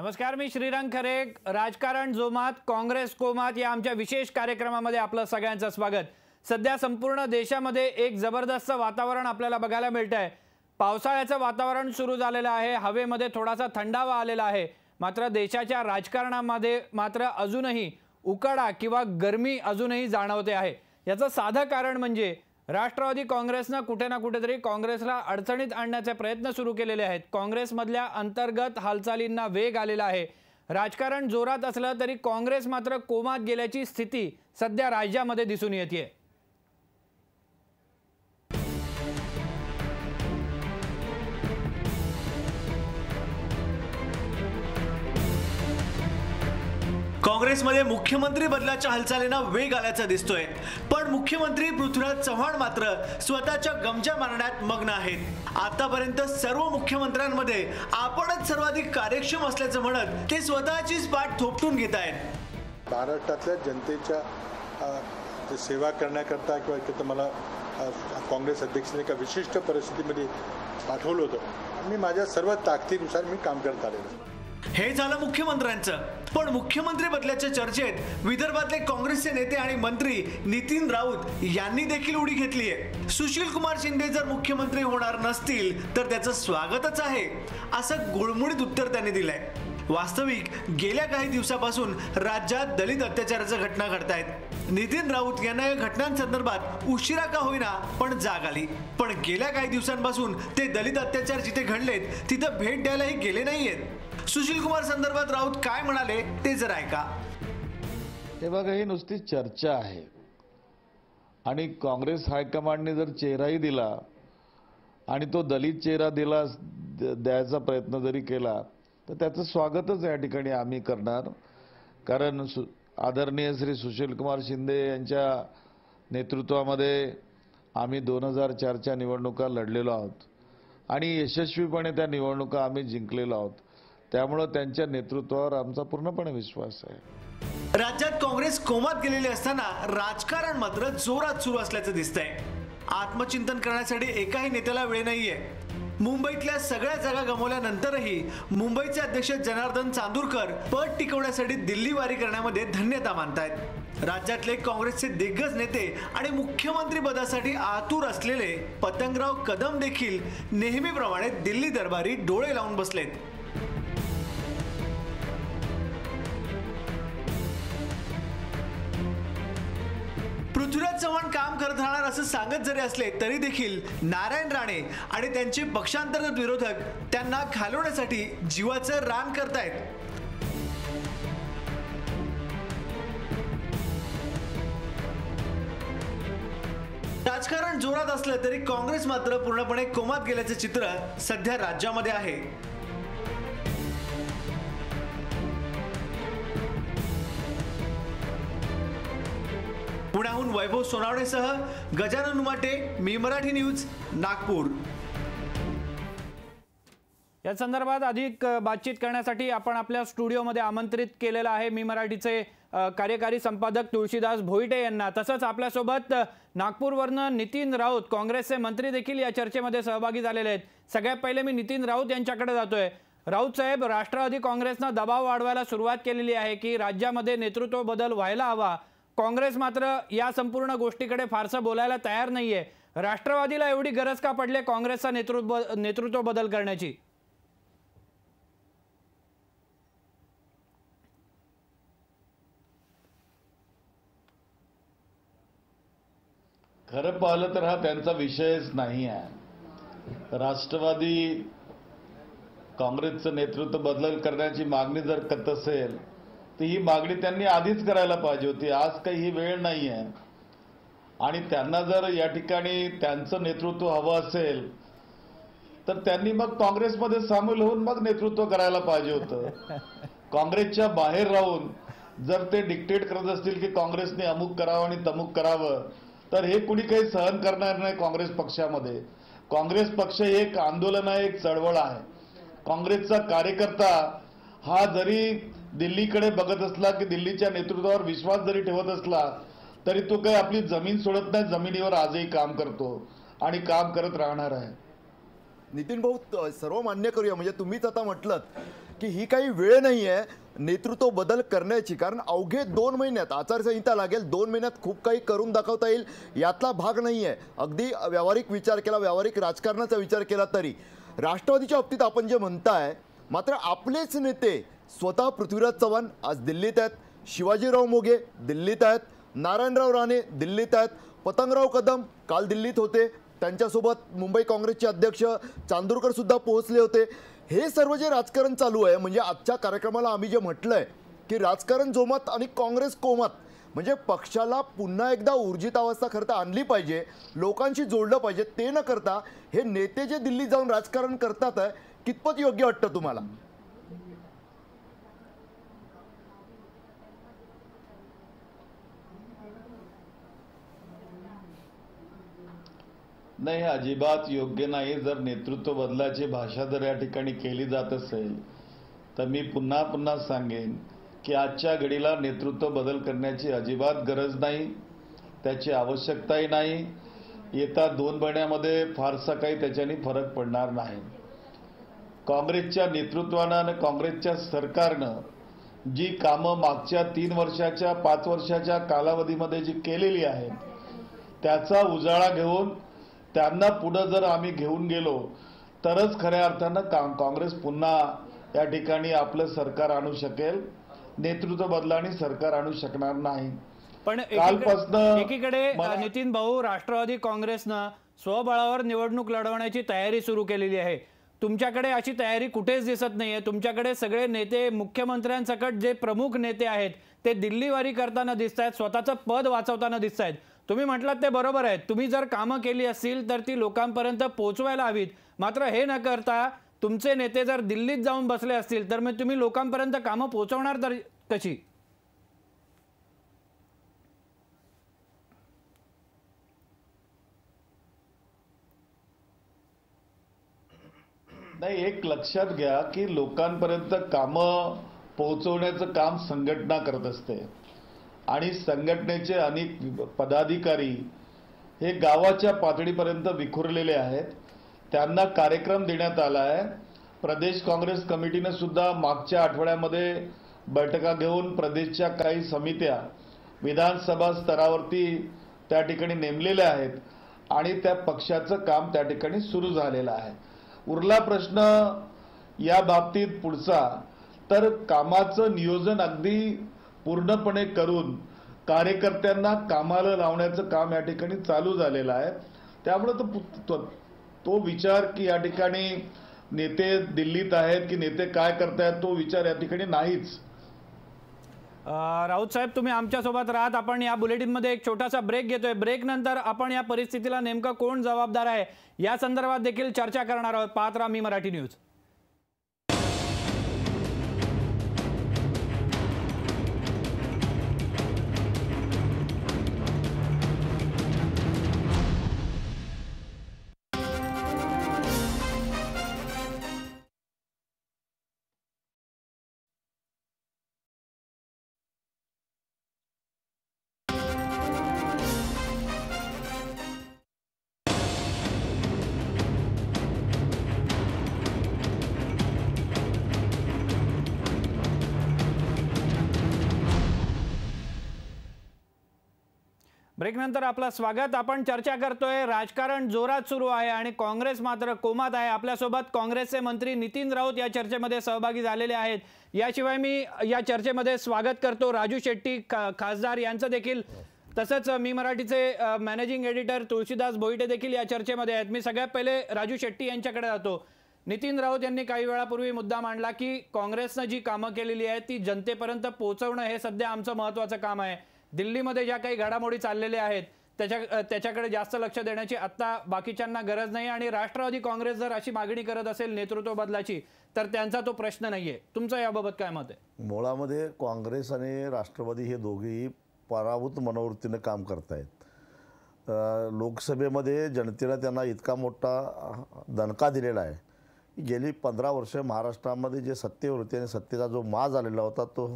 नमस्कार, मी श्रीरंग खरे. राजकारण जोमात, काँग्रेस कोमात या आमच्या विशेष कार्यक्रमामध्ये आपलं सगळ्यांचं स्वागत. सध्या संपूर्ण देशामध्ये एक जबरदस्त वातावरण आपल्याला बघायला मिळतंय. पावसाळ्याचं वातावरण सुरू झालेलं आहे. हवेमध्ये थोडासा थंडावा आलेला आहे. मात्र देशाच्या राजकारणामध्ये अजूनही उकाडा किंवा गरमी अजूनही जाणवते आहे. याचं साधं कारण म्हणजे राष्ट्रवादी काँग्रेसने कुठे ना कुठेतरी काँग्रेसला अडचणीत आणण्याचे प्रयत्न सुरू केलेले आहेत. काँग्रेसमधल्या अंतर्गत हालचालींना वेग आलेला आहे. राजकारण जोरात असलं तरी काँग्रेस मात्र कोमात गेल्याची स्थिती सध्या राज्यामध्ये दिसून येते. काँग्रेसमध्ये मुख्यमंत्री बदलाच्या हालचालींना वेग आल्याचा दिसतोय. पण मुख्यमंत्री पृथ्वीराज चव्हाण मात्र स्वतःच्या गमजा मारण्यात मग्न आहेत. आतापर्यंत सर्व मुख्यमंत्र्यांमध्ये आपणच सर्वाधिक कार्यक्षम असल्याचं म्हणत ते स्वतःचीच पाठ थोपटून घेत आहेत. महाराष्ट्रातल्या जनतेच्या सेवा करण्याकरता किंवा मला काँग्रेस अध्यक्षांनी एका विशिष्ट परिस्थितीमध्ये पाठवलं होतं. मी माझ्या सर्व ताकदीनुसार मी काम करत आलेलो. हे झालं मुख्यमंत्र्यांचं. पण मुख्यमंत्री बदलाच्या चर्चेत विदर्भातले काँग्रेसचे नेते आणि मंत्री नितीन राऊत यांनी देखील उडी घेतली आहे. सुशील कुमार शिंदे जर मुख्यमंत्री होणार नसतील तर त्याचं स्वागतच आहे, असं गुळमुळीत उत्तर त्यांनी दिलंय. वास्तविक गेल्या काही दिवसापासून राज्यात दलित अत्याचाराच्या घटना घडतायत. नितीन राऊत यांना या घटनांसंदर्भात उशिरा का होईना पण जाग आली. पण गेल्या काही दिवसांपासून ते दलित अत्याचार जिथे घडलेत तिथं भेट द्यायलाही गेले नाहीयेत. सुशील कुमार संदर्भात राऊत काय म्हणाले ते जर ऐका. हे बघा, ही नुसती चर्चा आहे आणि काँग्रेस हायकमांडने जर चेहराही दिला आणि तो दलित चेहरा द्यायचा प्रयत्न जरी केला तर त्याचं स्वागतच या ठिकाणी आम्ही करणार. कारण आदरणीय श्री सुशील कुमार शिंदे यांच्या नेतृत्वामध्ये आम्ही 2004च्या निवडणुका लढलेलो आहोत आणि यशस्वीपणे त्या निवडणुका आम्ही जिंकलेलो आहोत. त्यामुळे त्यांच्या नेतृत्वावर आमचा पूर्णपणे विश्वास आहे. राज्यात काँग्रेस कोमात गेलेली असताना राजकारण मात्र जोरात सुरू असल्याचं दिसतंय. आत्मचिंतन करण्यासाठी एकाही नेत्याला वेळ नाहीये. मुंबईतल्या सगळ्या जागा गमावल्यानंतरही मुंबईचे अध्यक्ष जनार्दन चांदूरकर पद टिकवण्यासाठी दिल्ली वारी करण्यामध्ये धन्यता मानतायत. राज्यातले काँग्रेसचे दिग्गज नेते आणि मुख्यमंत्री पदासाठी आतुर असलेले पतंगराव कदम देखील नेहमीप्रमाणे दिल्ली दरबारी डोळे लावून बसलेत. पृथ्वीराज चव्हाण काम करत राहणार असं सांगत जरी असले तरी देखील नारायण राणे आणि त्यांचे पक्षांतर्गत विरोधक त्यांना घालवण्यासाठी जीवाचं रान करतायत. राजकारण जोरात असलं तरी काँग्रेस मात्र पूर्णपणे कोमात गेल्याचं चित्र सध्या राज्यामध्ये आहे. पुण्याहून वैभव सोनावणेसह गजानन उमाटे, मी मराठी न्यूज, नागपूर. या संदर्भात अधिक बातचीत करण्यासाठी आपण आपल्या स्टुडिओमध्ये आमंत्रित केलेलं आहे मी मराठीचे कार्यकारी संपादक तुळशीदास भोईटे यांना. तसंच आपल्यासोबत नागपूरवरनं नितीन राऊत, काँग्रेसचे मंत्री देखील या चर्चेमध्ये सहभागी झालेले आहेत. सगळ्यात पहिले मी नितीन राऊत यांच्याकडे जातोय. राऊत साहेब, राष्ट्रवादी काँग्रेसनं दबाव वाढवायला सुरुवात केलेली आहे की राज्यामध्ये नेतृत्व बदल व्हायला हवा. काँग्रेस मात्र या संपूर्ण गोष्टीकडे फारसं बोलायला तयार नाहीये. राष्ट्रवादीला एवढी गरज का पडले काँग्रेसचा नेतृत्व बदल करण्याची? खरं पाहिलं तर हा त्यांचा विषयच नाही आहे. राष्ट्रवादी काँग्रेसचं नेतृत्व बदल करण्याची मागणी जर करत असेल तर ही मागणी त्यांनी आधीच करायला पाहिजे होती. आज काही ही वेळ नाही आहे आणि त्यांना जर या ठिकाणी त्यांचं नेतृत्व हवं असेल तर त्यांनी मग काँग्रेसमध्ये सामील होऊन मग नेतृत्व करायला पाहिजे होतं. काँग्रेसच्या बाहेर राहून जर ते डिक्टेट करत असतील की काँग्रेसने अमुक करावं आणि तमुक करावं तर हे कुणी काही सहन करणार नाही. काँग्रेस पक्षामध्ये काँग्रेस पक्ष हे एक आंदोलन आहे, एक चळवळ आहे. काँग्रेसचा कार्यकर्ता हा जरी दिल्लीकडे बघत असला की दिल्लीच्या नेतृत्वावर विश्वास जरी ठेवत असला तरी तो काही आपली जमीन सोडत नाही. जमिनीवर आजही काम करतो आणि काम करत राहणार आहे. नितीन भाऊ, सर्व मान्य करूया, म्हणजे तुम्हीच आता म्हटलं की ही काही वेळ नाही आहे नेतृत्व बदल करण्याची, कारण अवघे 2 महिन्यात आचारसंहिता लागेल, 2 महिन्यात खूप काही करून दाखवता येईल यातला भाग नाही आहे. अगदी व्यावहारिक विचार केला, व्यावहारिक राजकारणाचा विचार केला तरी राष्ट्रवादीच्या बाबतीत आपण जे म्हणताय, मात्र आपलेच नेते स्वतः पृथ्वीराज चव्हाण आज दिल्लीत आहेत, शिवाजीराव मोघे दिल्लीत आहेत, नारायणराव राणे दिल्लीत आहेत, पतंगराव कदम काल दिल्लीत होते, त्यांच्यासोबत मुंबई काँग्रेसचे अध्यक्ष चांदूरकर सुद्धा पोहोचले होते. हे सर्व जे राजकारण चालू आहे, म्हणजे आजच्या कार्यक्रमाला आम्ही जे म्हटलंय की राजकारण जोमात आणि काँग्रेस कोमात, म्हणजे पक्षाला पुन्हा एकदा ऊर्जित अवस्था खरं आणली पाहिजे, लोकांशी जोडलं पाहिजे. ते न करता हे नेते जे दिल्लीत जाऊन राजकारण करतात कितपत योग्य वाटतं तुम्हाला? नाही, अजिबात योग्य नाही. जर नेतृत्व बदलाची भाषा जर या ठिकाणी केली जात असेल तर मी पुन्हा पुन्हा सांगेन की आजच्या घडीला नेतृत्व बदल करण्याची अजिबात गरज नाही, त्याची आवश्यकताही नाही. येत्या 2 महिन्यामध्ये फारसा काही त्याच्याने फरक पडणार नाही. काँग्रेसच्या नेतृत्वानं आणि काँग्रेसच्या सरकारनं जी कामं मागच्या 3 वर्षाच्या 5 वर्षाच्या कालावधीमध्ये जी केलेली आहेत त्याचा उजाळा घेऊन त्यांना पुढे जर आम्ही घेऊन गेलो तरच खऱ्या अर्थानं काँग्रेस पुन्हा या ठिकाणी आपलं सरकार आणू शकेल. नेतृत्व बदलाने सरकार आणू शकणार नाही. पण एकीकडे नितीन भाऊ, राष्ट्रवादी काँग्रेसनं स्वबळावर निवडणूक लढवण्याची तयारी सुरू केलेली आहे. तुमच्याकडे अशी तयारी कुठेच दिसत नाहीये. तुमच्याकडे सगळे नेते, मुख्यमंत्र्यांसकट जे प्रमुख नेते आहेत ते दिल्लीवारी करताना दिसत आहेत, स्वतःचं पद वाचवताना दिसत आहेत. तुम्ही म्हटलात ते बरोबर आहे, तुम्ही जर कामं केली असतील तर ती लोकांपर्यंत पोहोचवायला हवीत. मात्र हे न करता तुमचे नेते जर दिल्लीत जाऊन बसले असतील तर मग तुम्ही लोकांपर्यंत कामं पोहोचवणार तर कशी? नाही, एक लक्षात घ्या की लोकांपर्यंत कामं पोहोचवण्याचं काम संघटना करत असते आणि संघटनेचे अनेक पदाधिकारी हे गावाच्या पातळीपर्यंत विखुरलेले आहेत. त्यांना कार्यक्रम देण्यात आला आहे. प्रदेश काँग्रेस कमिटीने सुद्धा मागच्या आठवड्यामध्ये बैठका घेऊन प्रदेशच्या काही समित्या विधानसभा स्तरावरती त्या ठिकाणी नेमलेल्या आहेत आणि त्या पक्षाचं काम त्या ठिकाणी सुरू झालेलं आहे. उरला प्रश्न या बाबतीत पुढचा, तर कामाचं नियोजन अगदी पूर्णपणे करून कार्यकर्त्यांना कामाला लावण्याचं काम या ठिकाणी चालू झालेलं आहे. त्यामुळे तो विचार की या ठिकाणी नेते दिल्लीत आहेत की नेते काय करतायत तो विचार या ठिकाणी नाहीच. राऊत साहेब, तुम्ही आमच्यासोबत राहत. आपण या बुलेटिनमध्ये एक छोटासा ब्रेक घेतोय. ब्रेक नंतर आपण या परिस्थितीला नेमकं कोण जबाबदार आहे या संदर्भात देखील चर्चा करणार आहोत. पाहत राहा मी मराठी न्यूज. ब्रेक नंतर आपलं स्वागत. आपण चर्चा करतोय. राजकारण जोरात सुरू आहे आणि काँग्रेस मात्र कोमात आहे. आपल्यासोबत काँग्रेसचे मंत्री नितीन राऊत या चर्चेमध्ये सहभागी झालेले आहेत. याशिवाय मी या चर्चेमध्ये स्वागत करतो राजू शेट्टी खासदार यांचं देखील, तसंच मी मराठीचे मॅनेजिंग एडिटर तुळशीदास भोईटे देखील या चर्चेमध्ये आहेत. मी सगळ्यात पहिले राजू शेट्टी यांच्याकडे जातो. नितीन राऊत यांनी काही वेळापूर्वी मुद्दा मांडला की काँग्रेसनं जी कामं केलेली आहेत ती जनतेपर्यंत पोहोचवणं हे सध्या आमचं महत्त्वाचं काम आहे. दिल्लीमध्ये ज्या काही घडामोडी चाललेल्या आहेत त्याच्याकडे जास्त लक्ष देण्याची आत्ता बाकीच्यांना गरज नाही आणि राष्ट्रवादी काँग्रेस जर अशी मागणी करत असेल नेतृत्व बदलाची तर त्यांचा तो प्रश्न नाहीये. तुमचं याबाबत काय मत आहे? मुळामध्ये काँग्रेस आणि राष्ट्रवादी हे दोघेही पराभूत मनोवृत्तीने काम करतायत. लोकसभेमध्ये जनतेला त्यांना इतका मोठा दणका दिलेला आहे. गेली 15 वर्ष महाराष्ट्रामध्ये जे सत्तेवर होते आणि सत्तेचा जो माज आलेला होता तो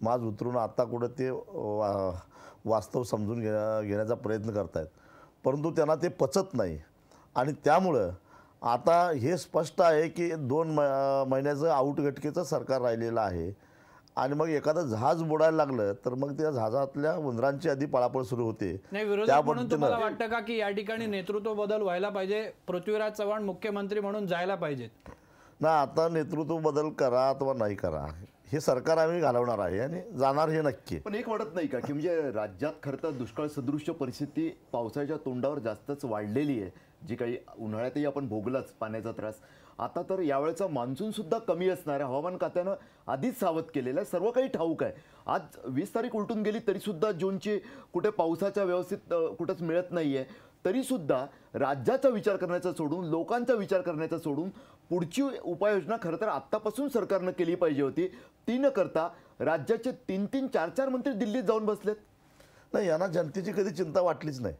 माज उतरून आता कुठं ते वास्तव समजून घेण्याचा प्रयत्न करतायत, परंतु त्यांना ते पचत नाही आणि त्यामुळं आता हे स्पष्ट आहे की 2 महिन्याचं आउटगटकेचं सरकार राहिलेलं आहे आणि मग एखादं जहाज बुडायला लागलं तर मग त्या जहाजातल्या उंदरांची आधी पळापळ सुरू होते. नाही, विरोधक म्हणून तुम्हाला वाटतं का की या ठिकाणी नेतृत्व बदल व्हायला पाहिजे, पृथ्वीराज चव्हाण मुख्यमंत्री म्हणून जायला पाहिजेत? ना, आता नेतृत्व बदल करा अथवा नाही करा हे सरकार आम्ही घालवणार आहे आणि जाणार हे नक्की. पण एक वाटत नाही का की म्हणजे राज्यात खरं तर दुष्काळ सदृश्य परिस्थिती पावसाच्या तोंडावर जास्तच वाढलेली आहे, जी काही उन्हाळ्यातही आपण भोगलाच पाण्याचा त्रास. आता तर यावेळेचा मान्सून सुद्धा कमी असणार आहे. हवामान खात्यानं आधीच सावध केलेलं आहे, सर्व काही ठाऊक आहे. आज 20 तारीख उलटून गेली तरीसुद्धा जूनची कुठे पावसाच्या व्यवस्थित कुठंच मिळत नाही आहे. तरीसुद्धा राज्याचा विचार करण्याचा सोडून, लोकांचा विचार करण्याचा सोडून पुढची उपाययोजना खरं तर आत्तापासून सरकारनं केली पाहिजे होती. ती न करता राज्याचे 3-3, 4-4 मंत्री दिल्लीत जाऊन बसलेत. नाही, यांना जनतेची कधी चिंता वाटलीच नाही.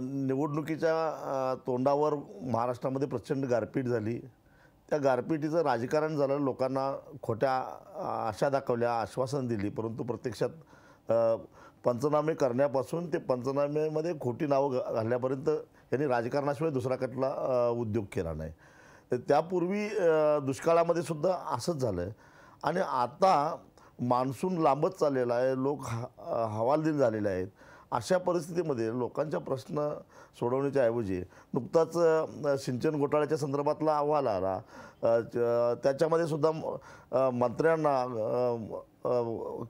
निवडणुकीच्या तोंडावर महाराष्ट्रामध्ये प्रचंड गारपीट झाली. त्या गारपिटीचं राजकारण झालं. लोकांना खोट्या आशा दाखवल्या, आश्वासन दिली, परंतु प्रत्यक्षात पंचनामे करण्यापासून ते पंचनामेमध्ये खोटी नावं घालण्यापर्यंत यांनी राजकारणाशिवाय दुसरा कुठला उद्योग केला नाही. त्यापूर्वी दुष्काळामध्ये सुद्धा असंच झालं आणि आता मान्सून लांबच चाललेला आहे. लोक हवालदिल झालेले आहेत. अशा परिस्थितीमध्ये लोकांच्या प्रश्न सोडवण्याच्या ऐवजी नुकताच सिंचन घोटाळ्याच्या संदर्भातला अहवाल आला, त्याच्यामध्ये सुद्धा मंत्र्यांना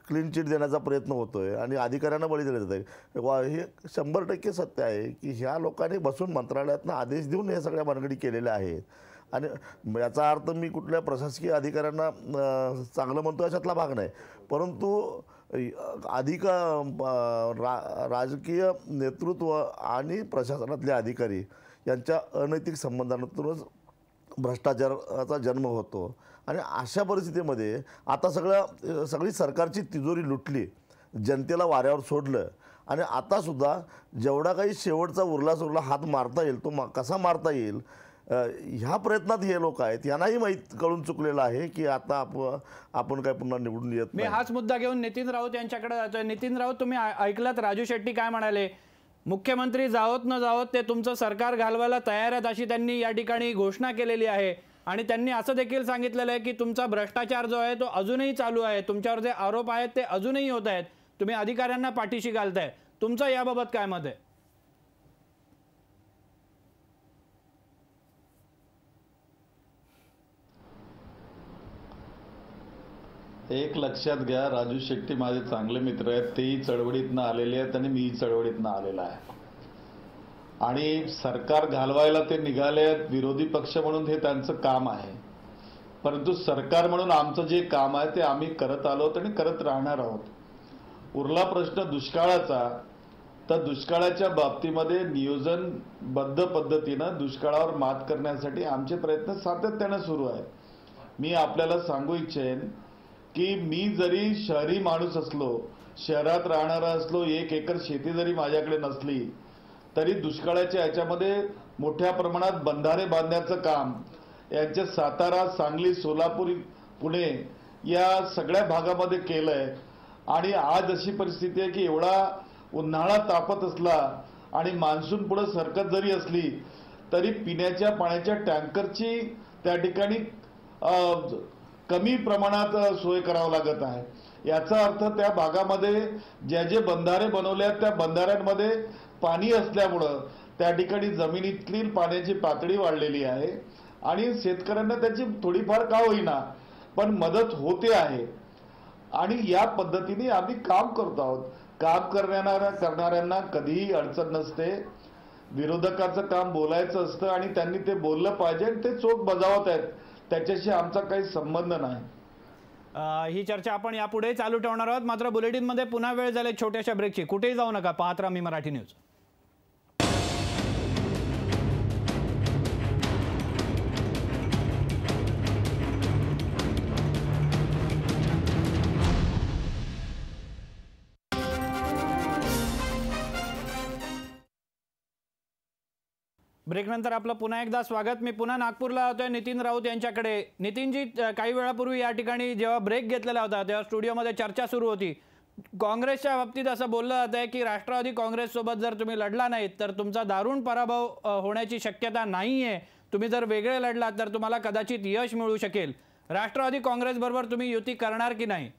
क्लीन चिट देण्याचा प्रयत्न होतो आहे आणि अधिकाऱ्यांना बळी दिले जात आहे. हे 100% सत्य आहे की ह्या लोकांनी बसून मंत्रालयातनं आदेश देऊन हे सगळ्या भानगडी केलेल्या आहेत. आणि याचा अर्थ मी कुठल्या प्रशासकीय अधिकाऱ्यांना चांगलं म्हणतो अशातला भाग नाही, परंतु अधिक राजकीय नेतृत्व आणि प्रशासनातले अधिकारी यांच्या अनैतिक संबंधातूनच भ्रष्टाचाराचा जन्म होतो. आणि अशा परिस्थितीमध्ये आता सगळी सरकारची तिजोरी लुटली, जनतेला वाऱ्यावर सोडलं आणि आतासुद्धा जेवढा काही शेवटचा उरला हात मारता येईल तो कसा मारता येईल ह्या प्रयत्नात हे लोक आहेत. यांनाही माहीत कळून चुकलेलं आहे की आता आपण काय पुन्हा निवडून येत नाही. मी हाच मुद्दा घेऊन नितीन राऊत यांच्याकडे जातोय. नितीन राऊत, तुम्ही ऐकलात राजू शेट्टी काय म्हणाले? मुख्यमंत्री जावत न जावत ते तुमचं सरकार घालवायला तयार आहेत अशी त्यांनी या ठिकाणी घोषणा केलेली आहे. आणि त्यांनी असं देखील सांगितलेलं आहे की तुमचा भ्रष्टाचार जो आहे तो अजूनही चालू आहे, तुमच्यावर जे आरोप आहेत ते अजूनही होत आहेत, तुम्ही अधिकाऱ्यांना पाठीशी घालताय. तुमचं याबाबत काय मत आहे? एक लक्षात घ्या, राजू शेट्टी माझे चांगले मित्र आहेत, तेही चळवळीतनं आलेले आहेत आणि मीही चळवळीतनं आलेला आहे. आणि सरकार घालवायला ते निघाले आहेत, विरोधी पक्ष म्हणून हे त्यांचं काम आहे. परंतु सरकार म्हणून आमचं जे काम आहे ते आम्ही करत आलो आहोत आणि करत राहणार आहोत. उरला प्रश्न दुष्काळाचा, तर दुष्काळाच्या बाबतीमध्ये नियोजनबद्ध पद्धतीनं दुष्काळावर मात करण्यासाठी आमचे प्रयत्न सातत्यानं सुरू आहेत. मी आपल्याला सांगू इच्छेन की मी जरी शहरी माणूस असलो, शहरात राहणारा असलो, 1 एकर शेती जरी माझ्याकडे नसली तरी दुष्काळाच्या याच्यामध्ये मोठ्या प्रमाणात बंधारे बांधण्याचं काम यांच्या सातारा, सांगली, सोलापूर, पुणे या सगळ्या भागामध्ये केलंय. आणि आज अशी परिस्थिती आहे की एवढा उन्हाळा तापत असला आणि मान्सून पुढे सरकत जरी असली तरी पिण्याच्या पाण्याच्या टँकरची त्या ठिकाणी कमी प्रमाणात सोय करावं लागत आहे. याचा अर्थ त्या भागामध्ये जे बंधारे बनवले आहेत त्या बंधाऱ्यांमध्ये पाणी असल्यामुळं त्या ठिकाणी जमिनीतली पाण्याची पातळी वाढलेली आहे आणि शेतकऱ्यांना त्याची थोडीफार का होईना पण मदत होते आहे. आणि या पद्धतीने आम्ही काम करतो आहोत. काम करणाऱ्यांना कधीही अडचण नसते. विरोधकाचं काम बोलायचं असतं आणि त्यांनी ते बोललं पाहिजे आणि ते चोख बजावत आहेत, त्याच्याशी आमचा काही संबंध नाही. ही चर्चा आपण यापुढे चालू ठेवणार आहोत. मात्र बुलेटिनमध्ये पुन्हा वेळ झाले छोट्याशा ब्रेकची. कुठेही जाऊ नका, पाहत राहा मी मराठी न्यूज. ब्रेकनंतर आपलं पुन्हा एकदा स्वागत. मी पुन्हा नागपूरला होतोय नितीन राऊत यांच्याकडे. नितीनजी, काही वेळापूर्वी या ठिकाणी जेव्हा ब्रेक घेतलेला होता तेव्हा स्टुडिओमध्ये चर्चा सुरू होती. काँग्रेसच्या बाबतीत असं बोललं जात आहे की राष्ट्रवादी काँग्रेससोबत जर तुम्ही लढला नाहीत तर तुमचा दारुण पराभव होण्याची शक्यता नाही आहे, तुम्ही जर वेगळे लढलात तर तुम्हाला कदाचित यश मिळू शकेल. राष्ट्रवादी काँग्रेस बरोबर तुम्ही युती करणार की नाही?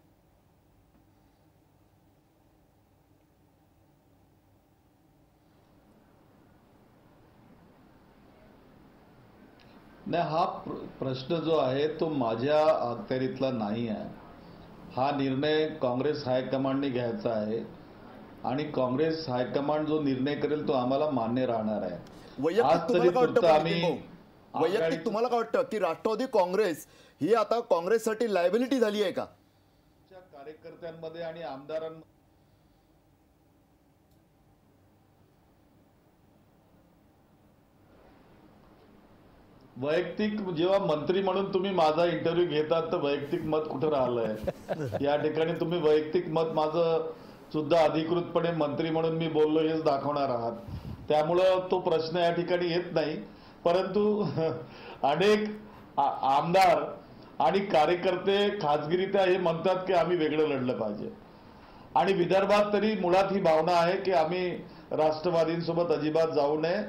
नाही, हा प्रश्न जो आहे तो माझ्या अखत्यारीतला नाही आहे. हा निर्णय काँग्रेस हायकमांडने घ्यायचा आहे आणि काँग्रेस हायकमांड जो निर्णय करेल तो आम्हाला मान्य राहणार आहे. वैयक्तिक तुम्हाला काय वाटतं की राष्ट्रवादी काँग्रेस ही आता काँग्रेससाठी लायबिलिटी झाली आहे का? कार्यकर्त्यांमध्ये आणि आमदारांमध्ये वैयक्तिक, जेव्हा मंत्री म्हणून तुम्ही माझा इंटरव्ह्यू घेतात तर वैयक्तिक मत कुठं राहिलंय? या ठिकाणी तुम्ही वैयक्तिक मत माझं सुद्धा अधिकृतपणे मंत्री म्हणून मी बोललो हेच दाखवणार आहात. त्यामुळं तो प्रश्न या ठिकाणी येत नाही. परंतु अनेक आमदार आणि कार्यकर्ते खासगीरित्या हे म्हणतात की आम्ही वेगळं लढलं पाहिजे. आणि विदर्भात तरी मुळात ही भावना आहे की आम्ही राष्ट्रवादींसोबत अजिबात जाऊ नये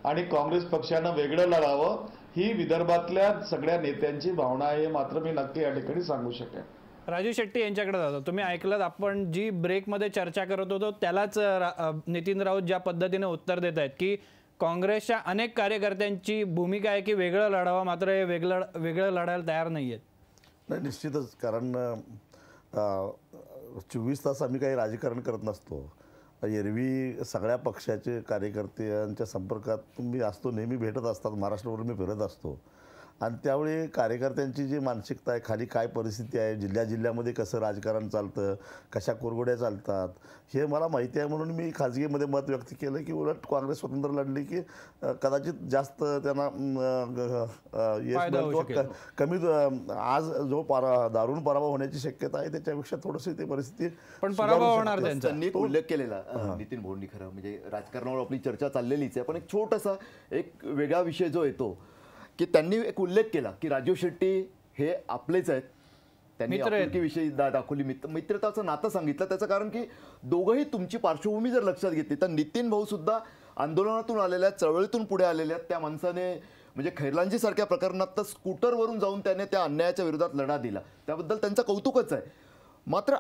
आणि काँग्रेस पक्षानं वेगळं लढावं, ही विदर्भातल्या सगळ्या नेत्यांची भावना आहे. मात्र मी नक्की या ठिकाणी सांगू शकेन. राजू शेट्टी यांच्याकडे जातो. तुम्ही ऐकलं, आपण जी ब्रेकमध्ये चर्चा करत होतो त्यालाच नितीन राऊत ज्या पद्धतीने उत्तर देत आहेत की काँग्रेसच्या अनेक कार्यकर्त्यांची भूमिका आहे की वेगळं लढावं, मात्र हे वेगळं लढायला तयार नाही आहेत. नाही, निश्चितच. कारण 24 तास आम्ही काही राजकारण करत नसतो. एरवी सगळ्या पक्षाचे कार्यकर्त्यांच्या संपर्कात तुम्ही असतो, नेहमी भेटत असतात, महाराष्ट्रावर मी फिरत असतो. आणि त्यावेळी कार्यकर्त्यांची जी मानसिकता आहे, खाली काय परिस्थिती आहे, जिल्ह्यामध्ये कसं राजकारण चालतं, कशा कुरघोड्या चालतात, हे मला माहिती आहे. म्हणून मी खाजगीमध्ये मत व्यक्त केलं की उलट काँग्रेस स्वतंत्र लढली की कदाचित जास्त त्यांना यश कमी, आज जो दारुण पराभव होण्याची शक्यता आहे त्याच्यापेक्षा थोडंसं ते परिस्थिती पण पराभव होणार त्यांचा. त्यांनी एक उल्लेख केलेला नितीन भाऊंनी, खरं म्हणजे राजकारणावर आपली चर्चा चाललेलीच आहे, पण एक छोटासा एक वेगळा विषय जो येतो की त्यांनी एक उल्लेख केला की राजू शेट्टी हे आपलेच आहेत. त्यांनी आपुलकीविषयी दाखवली, मित्रताचं नातं सांगितलं. त्याचं कारण की दोघंही तुमची पार्श्वभूमी जर लक्षात घेतली तर नितीन भाऊ सुद्धा आंदोलनातून आलेल्या, चळवळीतून पुढे आलेल्या. त्या माणसाने म्हणजे खैरलांजी सारख्या प्रकरणात तर स्कूटरवरून जाऊन त्याने त्या अन्यायाच्या विरोधात लढा दिला, त्याबद्दल त्यांचं कौतुकच आहे. मात्र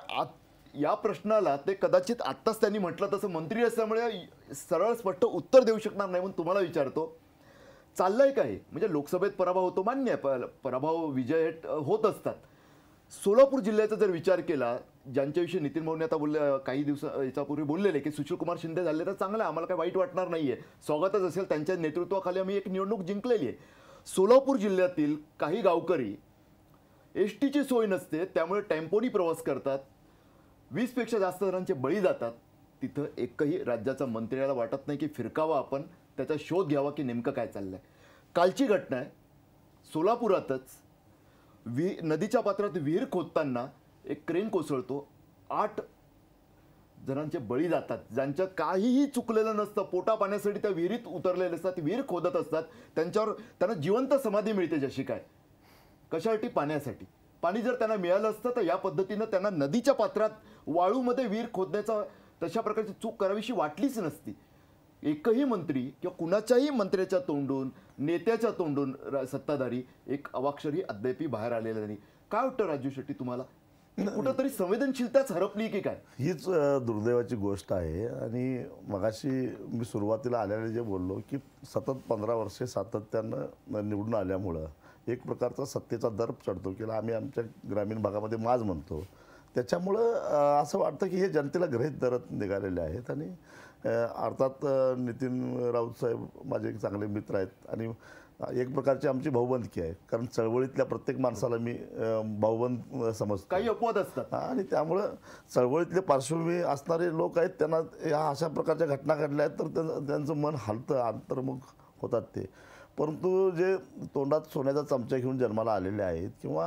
या प्रश्नाला ते कदाचित आत्ताच त्यांनी म्हटलं तसं मंत्री असल्यामुळे सरळ स्पष्ट उत्तर देऊ शकणार नाही. म्हणून तुम्हाला विचारतो, चाललंय काय? म्हणजे लोकसभेत पराभव होतो, मान्य आहे, पराभव विजय होत असतात. सोलापूर जिल्ह्याचा जर विचार केला, ज्यांच्याविषयी नितीन भाऊंनी आता काही याच्यापूर्वी बोललेले की सुशीलकुमार शिंदे झाले तर चांगलं आहे, आम्हाला काही वाईट वाटणार नाहीये, स्वागतच असेल, त्यांच्या नेतृत्वाखाली आम्ही एक निवडणूक जिंकलेली आहे. सोलापूर जिल्ह्यातील काही गावकरी एसटीची सोय नसते त्यामुळे टेम्पोनी प्रवास करतात, 20पेक्षा जास्त जणांचे बळी जातात. तिथं एकही राज्याचा मंत्र्याला वाटत नाही की फिरकावा आपण, त्याचा शोध घ्यावा की नेमकं काय चाललंय. कालची घटना आहे, सोलापुरातच नदीच्या पात्रात विहीर खोदताना एक क्रेन कोसळतो, 8 जणांचे बळी जातात. ज्यांचं काहीही चुकलेलं नसतं, पोटा पाण्यासाठी त्या विहिरीत उतरलेले असतात, विहीर खोदत असतात, त्यांना जिवंत समाधी मिळते जशी काय. कशासाठी? पाण्यासाठी. पाणी जर त्यांना मिळालं असतं तर या पद्धतीनं त्यांना नदीच्या पात्रात वाळूमध्ये विहीर खोदण्याचा तशा प्रकारची चूक करावीशी वाटलीच नसती. एकही मंत्री किंवा कुणाच्याही मंत्र्याच्या तोंडून, नेत्याच्या तोंडून सत्ताधारी एक अवाक्षरही अद्यापही बाहेर आलेलं नाही. काय वाटतं राजू शेट्टी तुम्हाला? कुठंतरी संवेदनशीलताच हरपली की काय? हीच दुर्दैवाची गोष्ट आहे. आणि मगाशी मी सुरुवातीला आल्याने जे बोललो की सतत 15 वर्षे सातत्यानं निवडून आल्यामुळं एक प्रकारचा सत्तेचा दर्प चढतो की आम्ही आमच्या ग्रामीण भागामध्ये माज म्हणतो. त्याच्यामुळं असं वाटतं की हे जनतेला गृहीत धरत निघालेले आहेत. आणि अर्थात नितीन राऊत साहेब माझे एक चांगले मित्र आहेत आणि एक प्रकारची आमची भाऊबंदकी आहे. कारण चळवळीतल्या प्रत्येक माणसाला मी भाऊबंद समजतो. काही अपवाद असतात आणि त्यामुळं चळवळीतले पार्श्वभूमी असणारे लोक आहेत, त्यांना ह्या अशा प्रकारच्या घटना घडल्या आहेत तर त्यांचं मन हलतं, अंतर्मुख होतात ते. परंतु जे तोंडात सोन्याचा चमचा घेऊन जन्माला आलेले आहेत किंवा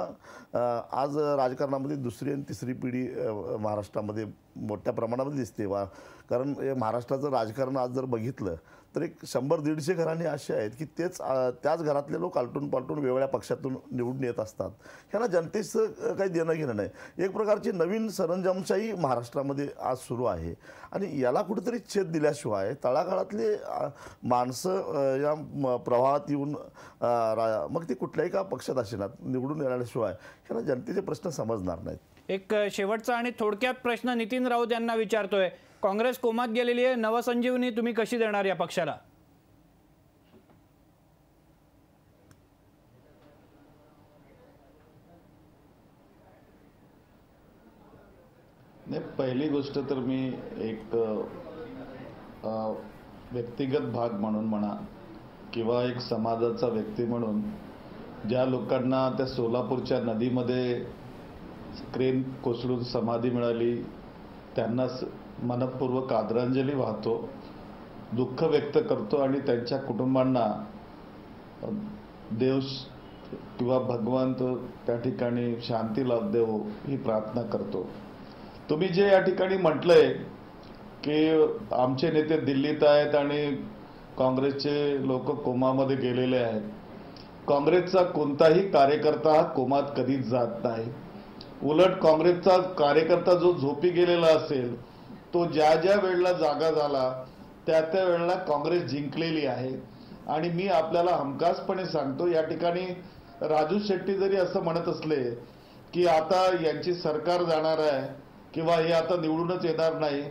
आज राजकारणामध्ये दुसरी आणि तिसरी पिढी महाराष्ट्रामध्ये मोठ्या प्रमाणामध्ये दिसते कारण हे महाराष्ट्राचं राजकारण आज जर बघितलं तर एक 100-150 घरांनी असे आहेत की त्याच घरातले लोक आलटून पालटून वेगवेगळ्या पक्षातून निवडून येत असतात. ह्यांना जनतेचं काही देणं घेणं नाही. एक प्रकारची नवीन सरंजामशाही महाराष्ट्रामध्ये आज सुरू आहे आणि याला कुठेतरी छेद दिल्याशिवाय तळागाळातले माणसं या प्रवाहात येऊन मग ते कुठल्याही का पक्षात असेनात निवडून येण्याशिवाय ह्यांना जनतेचे प्रश्न समजणार नाहीत. एक शेवटचा आणि थोडक्यात प्रश्न नितीन राऊत यांना विचारतोय. काँग्रेस कोमात गेलेली आहे, नवसंजीवनी तुम्ही कशी देणार या पक्षाला? नाही, पहिली गोष्ट तर मी एक व्यक्तिगत भाग म्हणून म्हणा किंवा एक समाजाचा व्यक्ती म्हणून ज्या लोकांना त्या सोलापूरच्या नदीमध्ये क्रेन कोसळून समाधी मिळाली त्यांना मनपूर्वक आदरांजली वाहतो, दुःख व्यक्त करतो आणि त्यांच्या कुटुंबांना देव किंवा भगवंत त्या ठिकाणी शांती लाभ देव ही प्रार्थना करतो. तुम्ही जे या ठिकाणी म्हटलंय की आमचे नेते दिल्लीत आहेत आणि काँग्रेसचे लोक कोमामध्ये गेलेले आहेत, काँग्रेसचा कोणताही कार्यकर्ता हा कोमात कधीच जात नाही. उलट काँग्रेसचा कार्यकर्ता जो झोपी गेलेला असेल तो ज्या ज्या वेळेला जागा झाला त्या त्या वेळेला काँग्रेस जिंकलेली आहे. आणि मी आपल्याला हमखासपणे सांगतो, या ठिकाणी राजू शेट्टी जरी असं म्हणत असले की आता यांची सरकार जाणार आहे किंवा हे आता निवडूनच येणार नाही,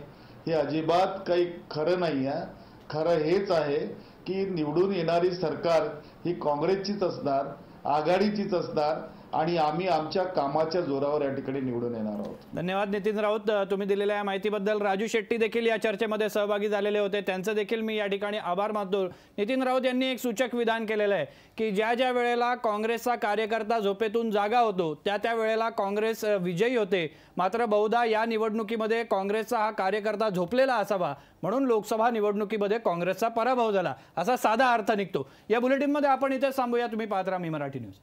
हे अजिबात काही खरं नाही आहे. खरं हेच आहे की निवडून येणारी सरकार ही काँग्रेसचीच असणार, आघाडीचीच असणार आणि आम्ही आमच्या कामाच्या जोरावर या ठिकाणी निवडून येणार आहोत. धन्यवाद नितीन राऊत, तुम्ही दिलेल्या या माहितीबद्दल. राजू शेट्टी देखील या चर्चेमध्ये सहभागी झालेले होते, त्यांचं देखील मी या ठिकाणी आभार मानतो. नितीन राऊत यांनी एक सूचक विधान केलेलं आहे की ज्या ज्या वेळेला काँग्रेसचा कार्यकर्ता झोपेतून जागा होतो त्या त्या वेळेला काँग्रेस विजयी होते. मात्र बहुधा या निवडणुकीमध्ये काँग्रेसचा हा कार्यकर्ता झोपलेला असावा म्हणून लोकसभा निवडणुकीमध्ये काँग्रेसचा पराभव झाला, असा साधा अर्थ निघतो. या बुलेटिनमध्ये आपण इथेच थांबूया. तुम्ही पाहत राहा मी मराठी न्यूज.